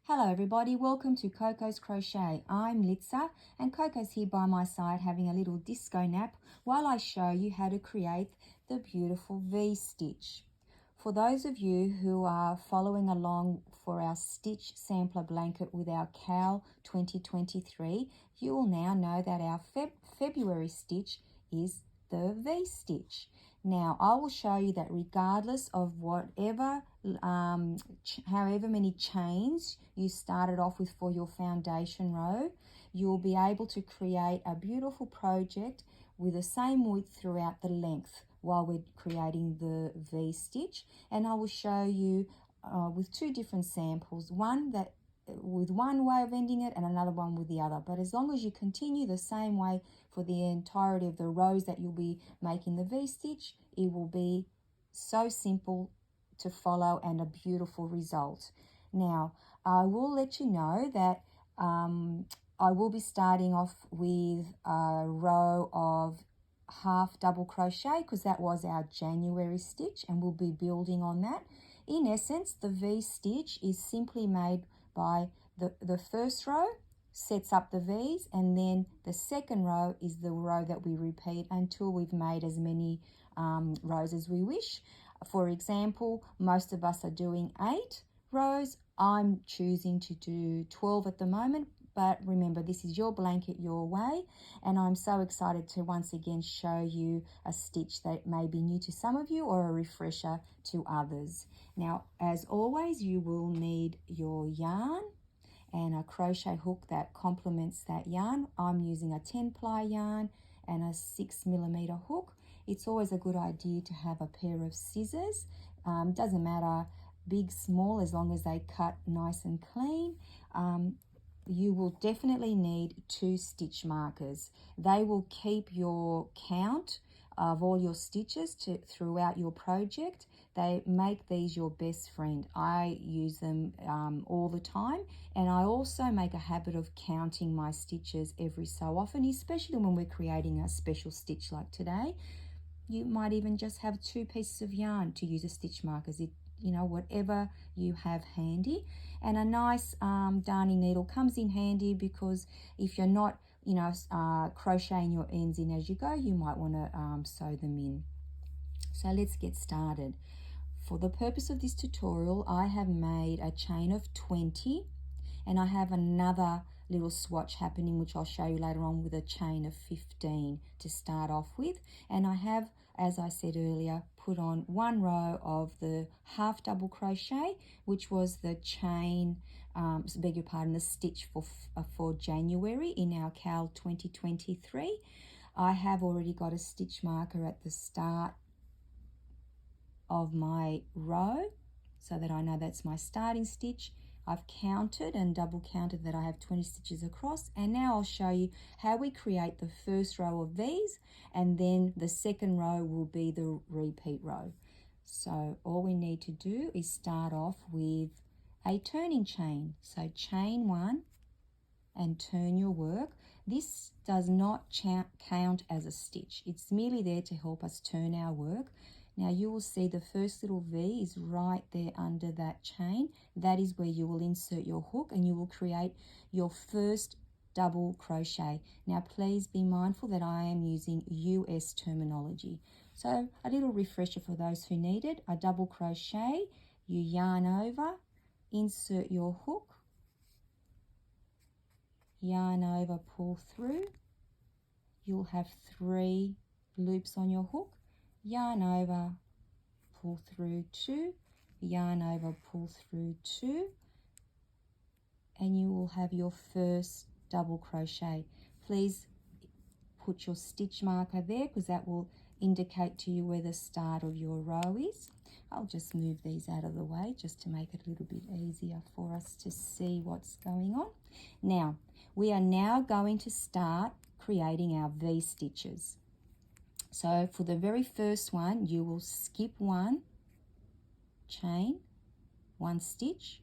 Hello everybody, welcome to Coco's Crochet. I'm Litsa and Coco's here by my side having a little disco nap while I show you how to create the beautiful V-stitch. For those of you who are following along for our stitch sampler blanket with our Cow 2023, you will now know that our February stitch is the V-stitch. Now I will show you that regardless of whatever however many chains you started off with for your foundation row, you'll be able to create a beautiful project with the same width throughout the length while we're creating the V-stitch. And I will show you with two different samples, one that with one way of ending it and another one with the other. But as long as you continue the same way for the entirety of the rows that you'll be making the V-stitch, it will be so simple to follow and a beautiful result. Now, I will let you know that I will be starting off with a row of half double crochet because that was our January stitch, and we'll be building on that. In essence, the V-stitch is simply made by the first row sets up the V's, and then the second row is the row that we repeat until we've made as many rows as we wish. For example, most of us are doing 8 rows. I'm choosing to do 12 at the moment, but remember, this is your blanket, your way, and I'm so excited to once again show you a stitch that may be new to some of you or a refresher to others. Now, as always, you will need your yarn and a crochet hook that complements that yarn. I'm using a 10-ply yarn and a 6mm hook. It's always a good idea to have a pair of scissors. Doesn't matter big, small, as long as they cut nice and clean. You will definitely need 2 stitch markers. They will keep your count of all your stitches throughout your project. They make these your best friend. I use them all the time, and I also make a habit of counting my stitches every so often, especially when we're creating a special stitch like today. You might even just have 2 pieces of yarn to use as stitch markers. Whatever you have handy. And a nice darning needle comes in handy because if you're not crocheting your ends in as you go, you might want to sew them in. So let's get started. For the purpose of this tutorial, I have made a chain of 20, and I have another little swatch happening which I'll show you later on with a chain of 15 to start off with. And I have, as I said earlier, put on 1 row of the half double crochet, which was the chain, the stitch for January in our Cow 2023. I have already got a stitch marker at the start of my row so that I know that's my starting stitch. I've counted and double counted that I have 20 stitches across, and now I'll show you how we create the first row of these, and then the second row will be the repeat row. So all we need to do is start off with a turning chain. So chain 1 and turn your work. This does not count as a stitch. It's merely there to help us turn our work. Now you will see the first little V is right there under that chain. That is where you will insert your hook and you will create your first double crochet. Now please be mindful that I am using US terminology. So a little refresher for those who need it. A double crochet, you yarn over, insert your hook, yarn over, pull through. You'll have 3 loops on your hook. Yarn over, pull through 2, yarn over, pull through 2, and you will have your first double crochet. Please put your stitch marker there because that will indicate to you where the start of your row is. I'll just move these out of the way just to make it a little bit easier for us to see what's going on. Now, we are now going to start creating our V-stitches. So for the very first one, you will skip 1 chain, 1 stitch,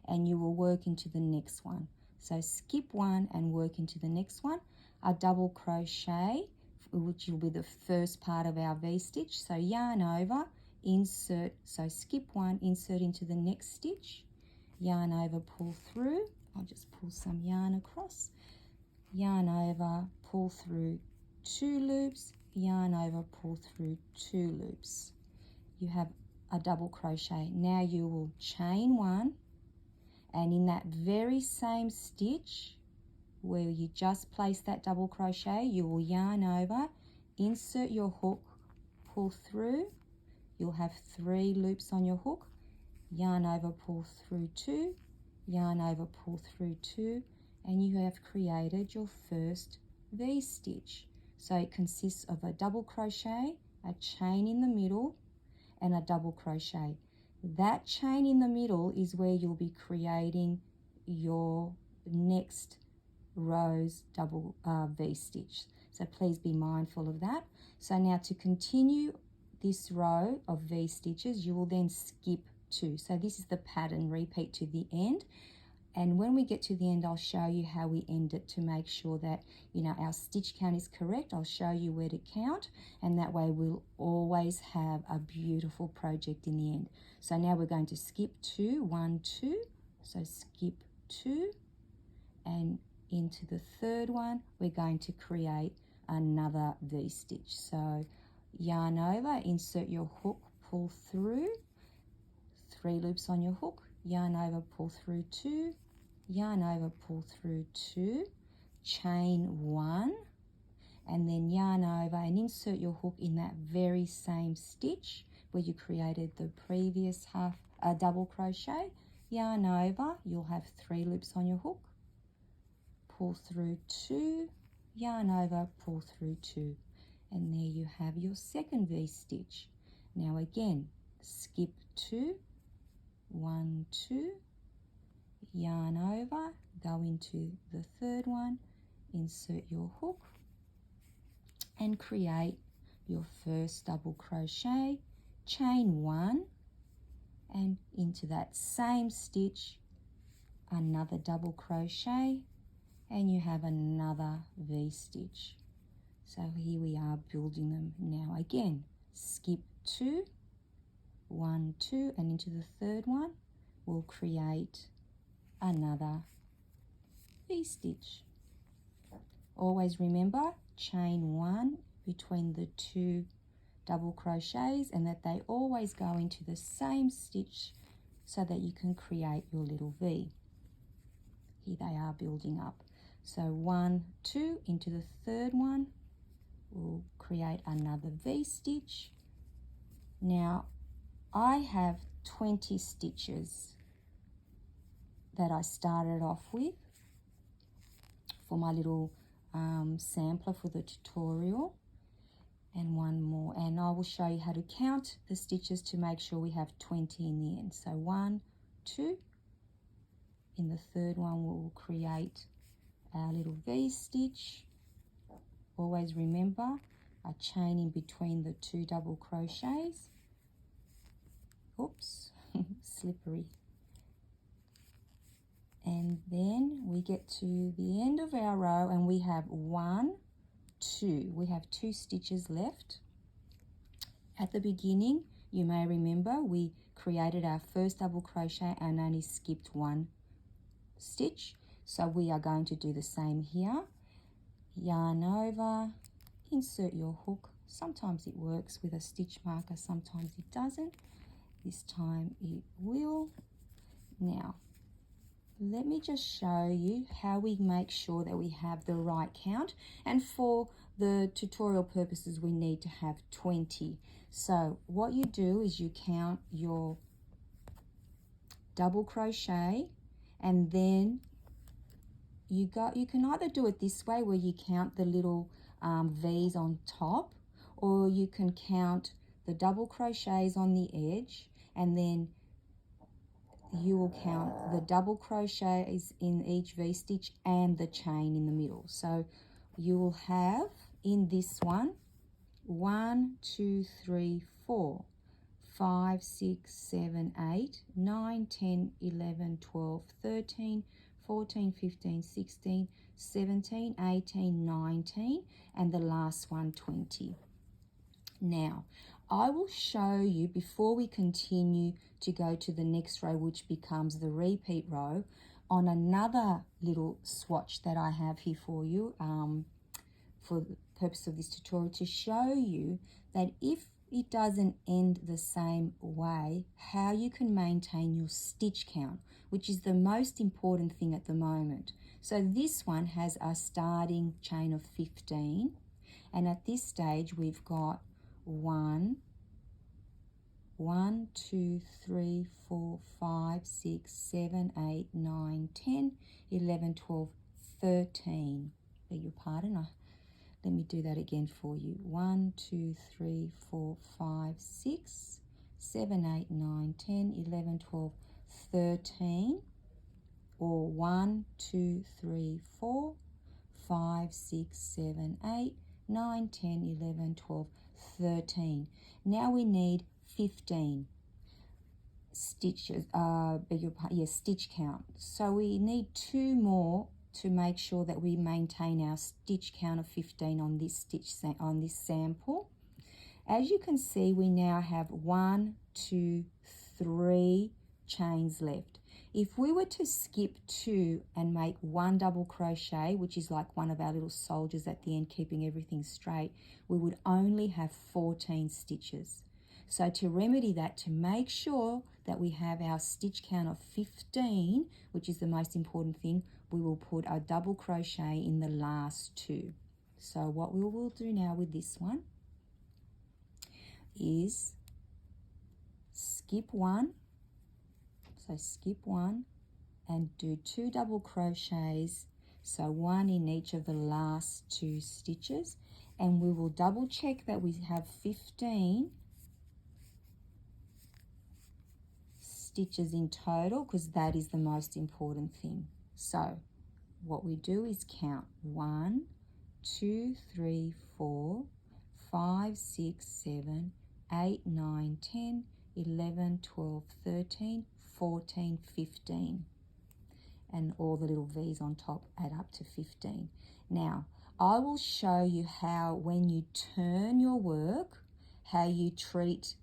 and you will work into the next one. So skip 1 and work into the next one. A double crochet, which will be the first part of our V-stitch. So yarn over, insert, so skip 1, insert into the next stitch, yarn over, pull through. I'll just pull some yarn across, yarn over, pull through 2 loops, yarn over, pull through 2 loops. You have a double crochet. Now you will chain 1, and in that very same stitch where you just place that double crochet, you will yarn over, insert your hook, pull through. You'll have 3 loops on your hook, yarn over, pull through 2, yarn over, pull through 2, and you have created your first V-stitch. So it consists of a double crochet, a chain in the middle, and a double crochet. That chain in the middle is where you'll be creating your next row's double V-stitch. So please be mindful of that. So now to continue this row of V-stitches, you will then skip 2. So this is the pattern, repeat to the end. And when we get to the end, I'll show you how we end it to make sure that, you know, our stitch count is correct. I'll show you where to count, and that way we'll always have a beautiful project in the end. So now we're going to skip 2, 1, 2. So skip 2, and into the third one, we're going to create another V-stitch. So yarn over, insert your hook, pull through, 3 loops on your hook, yarn over, pull through 2, yarn over, pull through 2, chain 1, and then yarn over and insert your hook in that very same stitch where you created the previous double crochet, yarn over, you'll have 3 loops on your hook, pull through 2, yarn over, pull through 2, and there you have your second V-stitch. Now again, skip 2, 1, 2, yarn over, go into the third one, insert your hook, and create your first double crochet, chain 1, and into that same stitch, another double crochet, and you have another V-stitch. So here we are building them now. Again, skip 2, 1, 2, and into the third one, we'll create another V-stitch. Always remember, chain 1 between the 2 double crochets, and that they always go into the same stitch so that you can create your little V. Here they are building up. So 1, 2, into the third one, we'll create another V-stitch. Now I have 20 stitches that I started off with for my little sampler for the tutorial, and 1 more, and I will show you how to count the stitches to make sure we have 20 in the end. So 1, 2, in the third one we'll create our little V-stitch. Always remember a chain in between the 2 double crochets. Oops, slippery. And then we get to the end of our row and we have 1, 2. We have 2 stitches left. At the beginning, you may remember we created our first double crochet and only skipped 1 stitch. So we are going to do the same here. Yarn over, insert your hook. Sometimes it works with a stitch marker, sometimes it doesn't. This time it will. Now, let me just show you how we make sure that we have the right count, and for the tutorial purposes we need to have 20. So what you do is you count your double crochet, and then you can either do it this way where you count the little V's on top, or you can count the double crochets on the edge, and then you will count the double crochets in each V-stitch and the chain in the middle. So you will have in this one 1, 2, 3, 4, 5, 6, 7, 8, 9, 10, 11, 12, 13, 14, 15, 16, 17, 18, 19, and the last one 20. Now, I will show you before we continue to go to the next row, which becomes the repeat row, on another little swatch that I have here for you for the purpose of this tutorial, to show you that if it doesn't end the same way, how you can maintain your stitch count, which is the most important thing at the moment. So this one has a starting chain of 15, and at this stage we've got 1, 2, 3, 4, 5, 6, 7, 8, 9, 10, 11, 12, 13. Beg your pardon, let me do that again for you. 1, 2, 3, 4, 5, 6, 7, 8, 9, 10, 11, 12, 13. Or 1, 2, 3, 4, 5, 6, 7, 8, 9, 10, 11, 12, 13. Now we need 15 stitches, stitch count. So we need 2 more to make sure that we maintain our stitch count of 15 on this sample. As you can see, we now have 1, 2, 3 chains left. If we were to skip 2 and make 1 double crochet, which is like one of our little soldiers at the end keeping everything straight, we would only have 14 stitches. So to remedy that, to make sure that we have our stitch count of 15, which is the most important thing, we will put a double crochet in the last 2. So what we will do now with this one is skip 1. So skip 1 and do 2 double crochets, so 1 in each of the last 2 stitches, and we will double check that we have 15 stitches in total, because that is the most important thing. So what we do is count 1, 2, 3, 4, 5, 6, 7, 8, 9, 10, 11, 12, 13, 14, 15. And all the little V's on top add up to 15. Now, I will show you how, when you turn your work, how you treat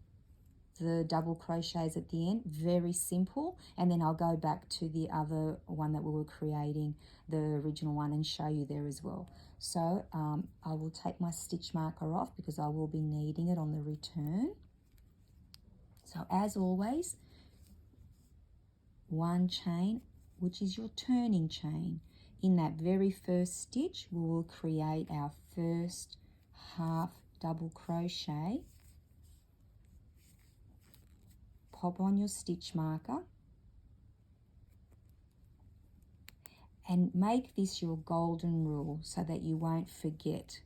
the double crochets at the end. Very simple. And then I'll go back to the other one that we were creating, the original one, and show you there as well. So I will take my stitch marker off because I will be needing it on the return. So as always, 1 chain, which is your turning chain. In that very first stitch, we will create our first half double crochet. Pop on your stitch marker and make this your golden rule so that you won't forget.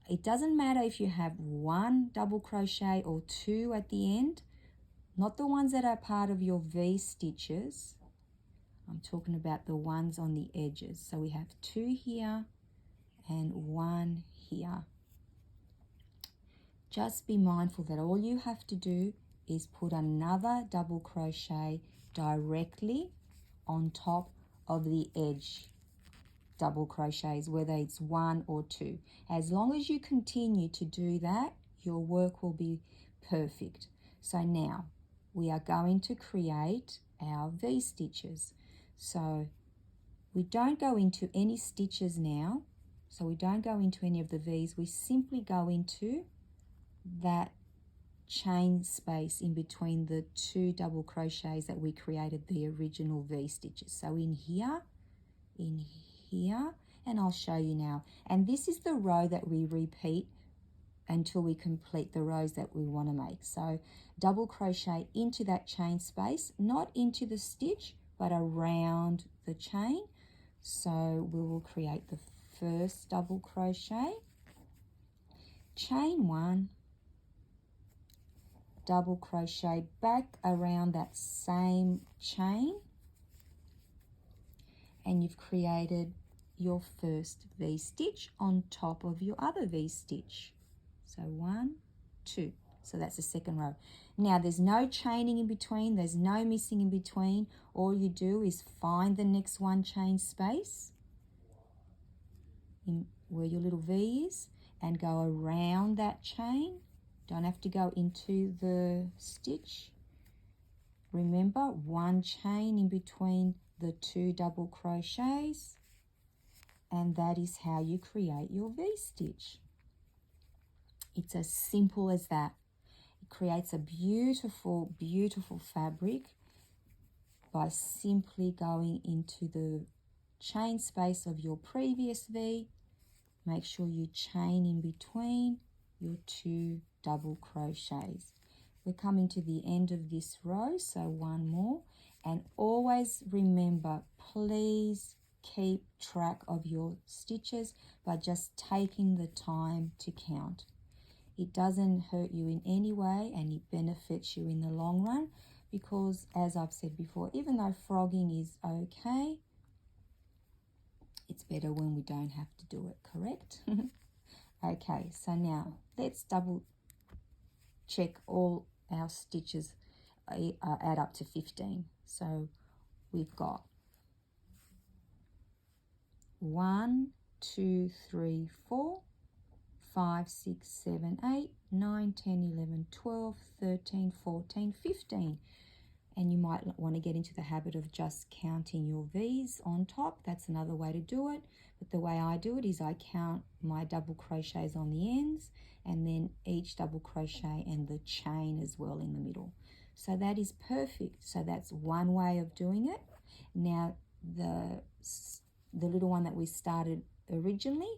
It doesn't matter if you have 1 double crochet or 2 at the end, not the ones that are part of your V stitches. I'm talking about the ones on the edges. So we have 2 here and 1 here. Just be mindful that all you have to do is put another double crochet directly on top of the edge double crochets, whether it's 1 or 2. As long as you continue to do that, your work will be perfect. So now we are going to create our V stitches. So we don't go into any stitches now. So we don't go into any of the V's. We simply go into that chain space in between the 2 double crochets that we created the original V stitches. So in here, and I'll show you now. And this is the row that we repeat until we complete the rows that we want to make. So double crochet into that chain space, not into the stitch, but around the chain. So we will create the first double crochet, chain 1, double crochet back around that same chain, and you've created your first V stitch on top of your other V stitch. So 1, 2. So that's the second row. Now there's no chaining in between, there's no missing in between. All you do is find the next 1 chain space in where your little V is and go around that chain Don't have to go into the stitch. Remember, one chain in between the 2 double crochets, and that is how you create your V-stitch. It's as simple as that. It creates a beautiful, beautiful fabric by simply going into the chain space of your previous V. Make sure you chain in between your 2 double crochets. We're coming to the end of this row, so one more. And always remember, please keep track of your stitches by just taking the time to count. It doesn't hurt you in any way, and it benefits you in the long run, because as I've said before, even though frogging is okay, it's better when we don't have to do it, correct? Okay, so now let's double check all our stitches add up to 15. So we've got 1, 2, 3, 4, 5, 6, 7, 8, 9, 10, 11, 12, 13, 14, 15. And you might want to get into the habit of just counting your V's on top. That's another way to do it. But the way I do it is I count my double crochets on the ends, and then each double crochet and the chain as well in the middle. So that is perfect. So that's one way of doing it. Now the little one that we started originally,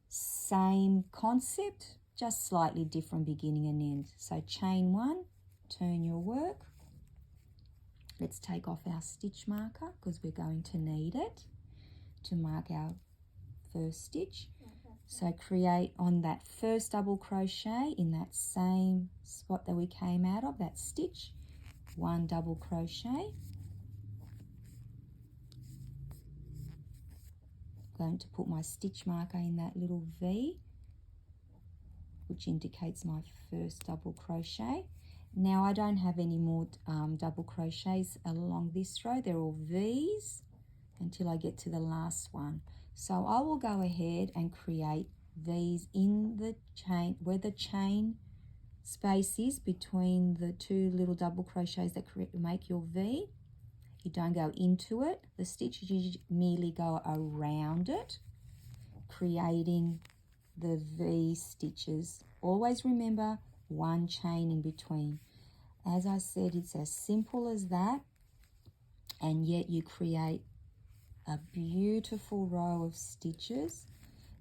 same concept, just slightly different beginning and end. So chain 1, turn your work. Let's take off our stitch marker because we're going to need it to mark our first stitch. So create on that first double crochet in that same spot that we came out of, that stitch, 1 double crochet. I'm going to put my stitch marker in that little V, which indicates my first double crochet. Now I don't have any more double crochets along this row. They're all V's until I get to the last one. So I will go ahead and create V's in the chain, where the chain space is between the 2 little double crochets that make your V. You don't go into it, the stitch, you merely go around it, creating the V stitches. Always remember, one chain in between. As I said, it's as simple as that, and yet you create a beautiful row of stitches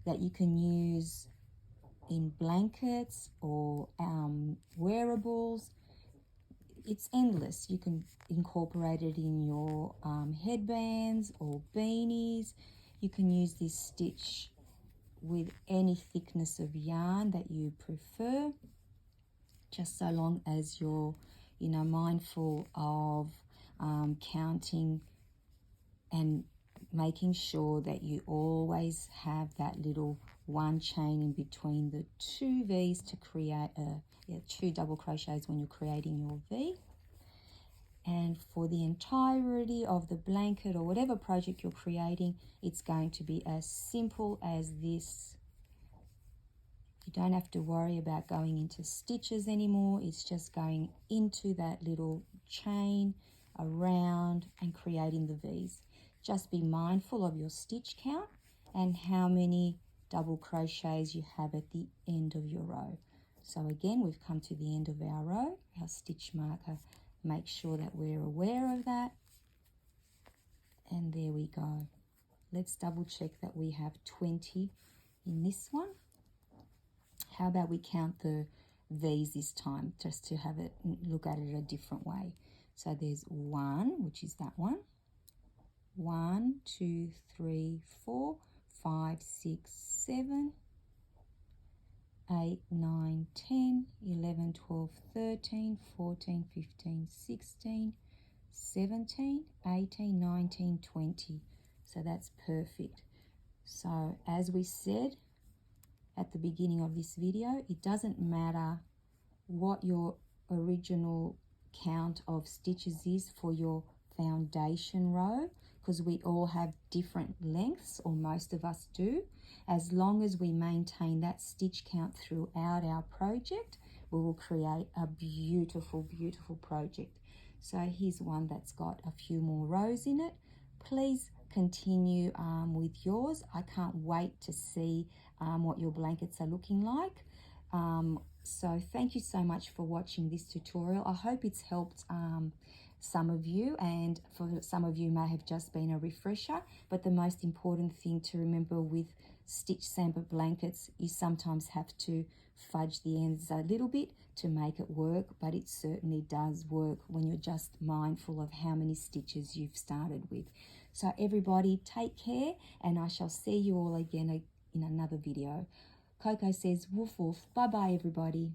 that you can use in blankets or wearables. It's endless. You can incorporate it in your headbands or beanies. You can use this stitch with any thickness of yarn that you prefer, just so long as you're mindful of counting and making sure that you always have that little one chain in between the 2 V's to create 2 double crochets when you're creating your V. And for the entirety of the blanket or whatever project you're creating, it's going to be as simple as this. You don't have to worry about going into stitches anymore. It's just going into that little chain around and creating the V's. Just be mindful of your stitch count and how many double crochets you have at the end of your row. So again, we've come to the end of our row. Our stitch marker, make sure that we're aware of that. And there we go. Let's double check that we have 20 in this one. How about we count the V's this time, just to have it look at it a different way. So there's 1, which is that one. 1, 2, 3, 4, 5, 6, 7, 8, 9, 10, 11, 12, 13, 14, 15, 16, 17, 18, 19, 20. So that's perfect. So as we said at the beginning of this video, it doesn't matter what your original count of stitches is for your foundation row, because we all have different lengths, or most of us do. As long as we maintain that stitch count throughout our project, we will create a beautiful, beautiful project. So here's one that's got a few more rows in it. Please continue with yours. I can't wait to see what your blankets are looking like. So thank you so much for watching this tutorial. I hope it's helped some of you, and for some of you may have just been a refresher, but the most important thing to remember with stitch sample blankets, you sometimes have to fudge the ends a little bit to make it work, but it certainly does work when you're just mindful of how many stitches you've started with. So everybody take care, and I shall see you all again in another video. Coco says woof woof. Bye bye everybody.